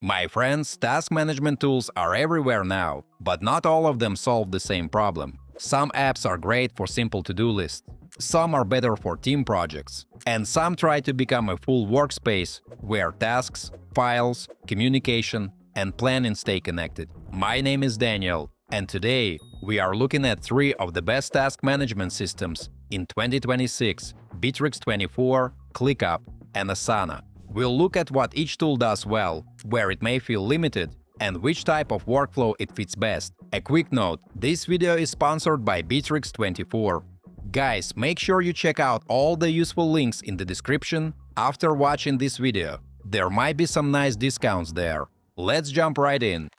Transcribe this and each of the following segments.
My friends, task management tools are everywhere now, but not all of them solve the same problem. Some apps are great for simple to-do lists, some are better for team projects, and some try to become a full workspace where tasks, files, communication, and planning stay connected. My name is Daniel, and today we are looking at 3 of the best task management systems in 2026: Bittrex 24, ClickUp, and Asana. We'll look at what each tool does well, where it may feel limited, and which type of workflow it fits best. A quick note, this video is sponsored by Bittrex 24. Guys, make sure you check out all the useful links in the description after watching this video. There might be some nice discounts there. Let's jump right in.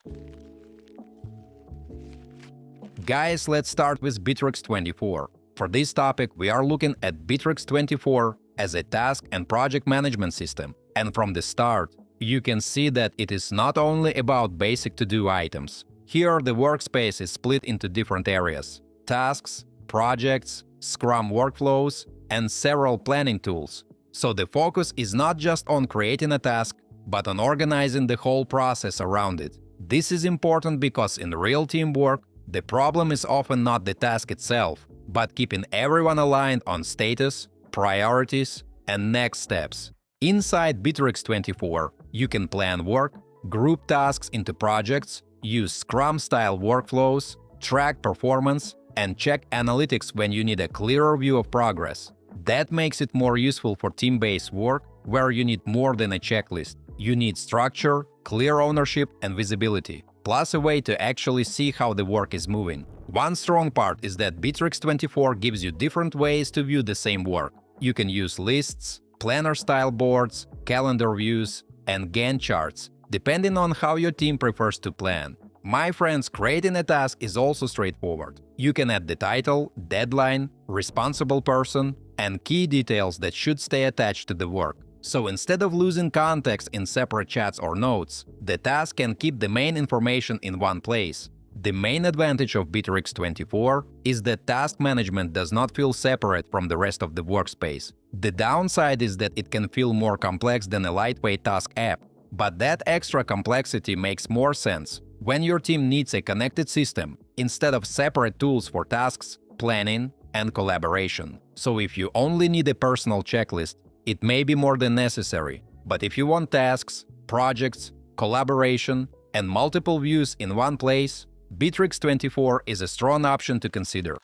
Guys, let's start with Bittrex 24. For this topic, we are looking at Bittrex 24 as a task and project management system. And from the start, you can see that it is not only about basic to-do items. Here, the workspace is split into different areas: tasks, projects, Scrum workflows, and several planning tools. So the focus is not just on creating a task, but on organizing the whole process around it. This is important because in real teamwork, the problem is often not the task itself, but keeping everyone aligned on status, priorities, and next steps. Inside Bittrex 24, you can plan work, group tasks into projects, use Scrum-style workflows, track performance, and check analytics when you need a clearer view of progress. That makes it more useful for team-based work, where you need more than a checklist. You need structure, clear ownership, and visibility, plus a way to actually see how the work is moving. One strong part is that Bittrex 24 gives you different ways to view the same work. You can use lists, planner-style boards, calendar views, and Gantt charts, depending on how your team prefers to plan. My friends, creating a task is also straightforward. You can add the title, deadline, responsible person, and key details that should stay attached to the work. So instead of losing context in separate chats or notes, the task can keep the main information in one place. The main advantage of Bittrex 24 is that task management does not feel separate from the rest of the workspace. The downside is that it can feel more complex than a lightweight task app, but that extra complexity makes more sense when your team needs a connected system instead of separate tools for tasks, planning, and collaboration. So if you only need a personal checklist, it may be more than necessary, but if you want tasks, projects, collaboration, and multiple views in one place, Bittrex 24 is a strong option to consider.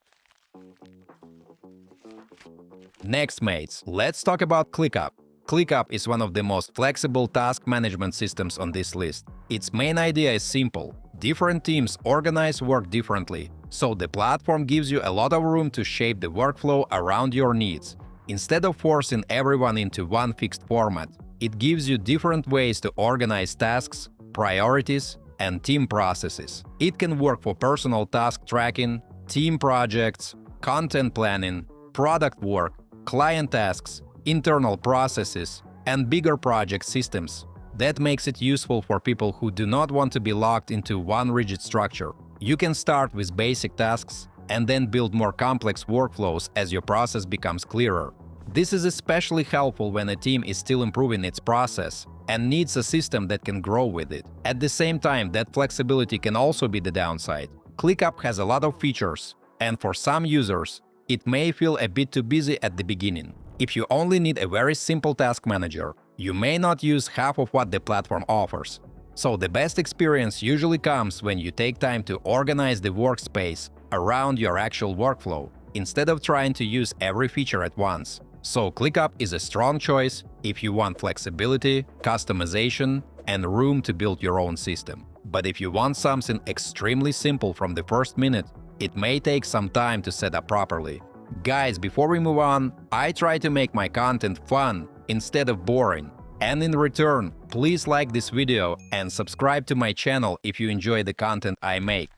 Next, mates, let's talk about ClickUp. ClickUp is one of the most flexible task management systems on this list. Its main idea is simple: different teams organize work differently, so the platform gives you a lot of room to shape the workflow around your needs. Instead of forcing everyone into one fixed format, it gives you different ways to organize tasks, priorities, and team processes. It can work for personal task tracking, team projects, content planning, product work, client tasks, internal processes, and bigger project systems. That makes it useful for people who do not want to be locked into one rigid structure. You can start with basic tasks and then build more complex workflows as your process becomes clearer. This is especially helpful when a team is still improving its process and needs a system that can grow with it. At the same time, that flexibility can also be the downside. ClickUp has a lot of features, and for some users, it may feel a bit too busy at the beginning. If you only need a very simple task manager, you may not use half of what the platform offers. So the best experience usually comes when you take time to organize the workspace around your actual workflow, instead of trying to use every feature at once. So ClickUp is a strong choice if you want flexibility, customization, and room to build your own system. But if you want something extremely simple from the first minute, it may take some time to set up properly. Guys, before we move on, I try to make my content fun instead of boring. And in return, please like this video and subscribe to my channel if you enjoy the content I make.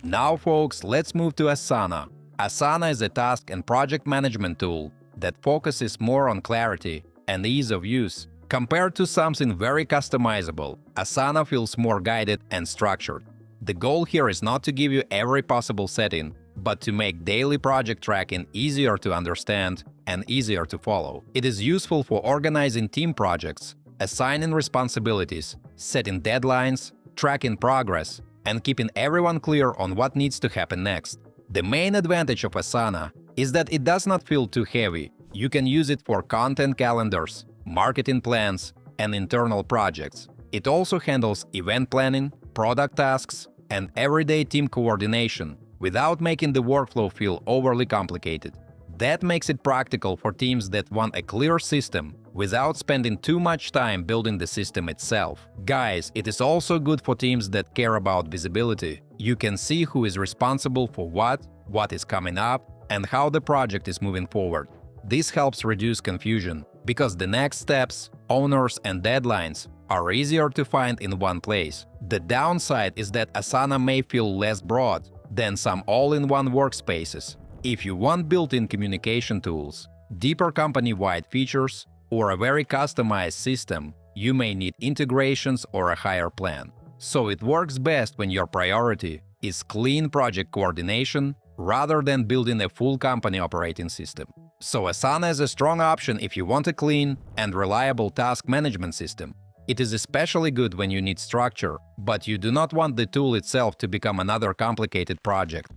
Now, folks, let's move to Asana. Asana is a task and project management tool that focuses more on clarity and ease of use. Compared to something very customizable, Asana feels more guided and structured. The goal here is not to give you every possible setting, but to make daily project tracking easier to understand and easier to follow. It is useful for organizing team projects, assigning responsibilities, setting deadlines, tracking progress, and keeping everyone clear on what needs to happen next. The main advantage of Asana is that it does not feel too heavy. You can use it for content calendars, marketing plans, and internal projects. It also handles event planning, product tasks, and everyday team coordination without making the workflow feel overly complicated. That makes it practical for teams that want a clear system without spending too much time building the system itself. Guys, it is also good for teams that care about visibility. You can see who is responsible for what is coming up, and how the project is moving forward. This helps reduce confusion, because the next steps, owners, and deadlines are easier to find in one place. The downside is that Asana may feel less broad than some all-in-one workspaces. If you want built-in communication tools, deeper company-wide features, or a very customized system, you may need integrations or a higher plan. So it works best when your priority is clean project coordination rather than building a full company operating system. So Asana is a strong option if you want a clean and reliable task management system. It is especially good when you need structure, but you do not want the tool itself to become another complicated project.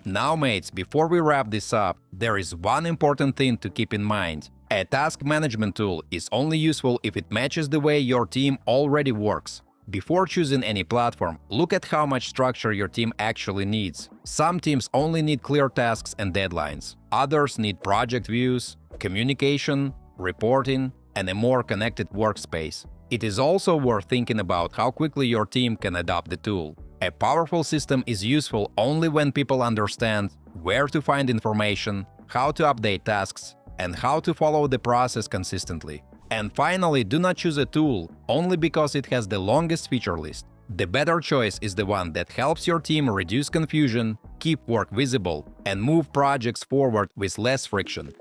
Now mates, before we wrap this up, there is one important thing to keep in mind. A task management tool is only useful if it matches the way your team already works. Before choosing any platform, look at how much structure your team actually needs. Some teams only need clear tasks and deadlines. Others need project views, communication, reporting, and a more connected workspace. It is also worth thinking about how quickly your team can adopt the tool. A powerful system is useful only when people understand where to find information, how to update tasks, and how to follow the process consistently. And finally, do not choose a tool only because it has the longest feature list. The better choice is the one that helps your team reduce confusion, keep work visible, and move projects forward with less friction.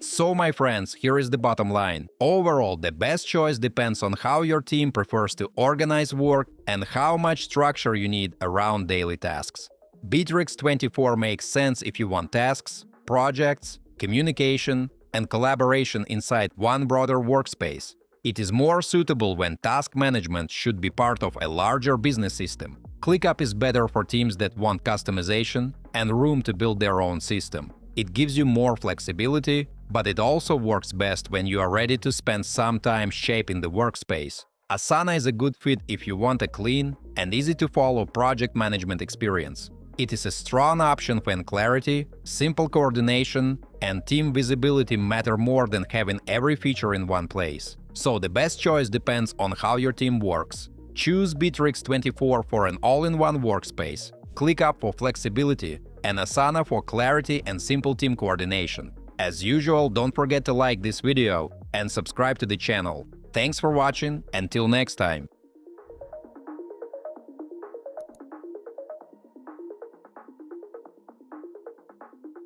So my friends, here is the bottom line. Overall, the best choice depends on how your team prefers to organize work and how much structure you need around daily tasks. Bittrex 24 makes sense if you want tasks, projects, communication, and collaboration inside one broader workspace. It is more suitable when task management should be part of a larger business system. ClickUp is better for teams that want customization and room to build their own system. It gives you more flexibility, but it also works best when you are ready to spend some time shaping the workspace. Asana is a good fit if you want a clean and easy-to-follow project management experience. It is a strong option when clarity, simple coordination, and team visibility matter more than having every feature in one place. So the best choice depends on how your team works. Choose Bittrex 24 for an all-in-one workspace, ClickUp for flexibility, and Asana for clarity and simple team coordination. As usual, don't forget to like this video and subscribe to the channel. Thanks for watching, until next time.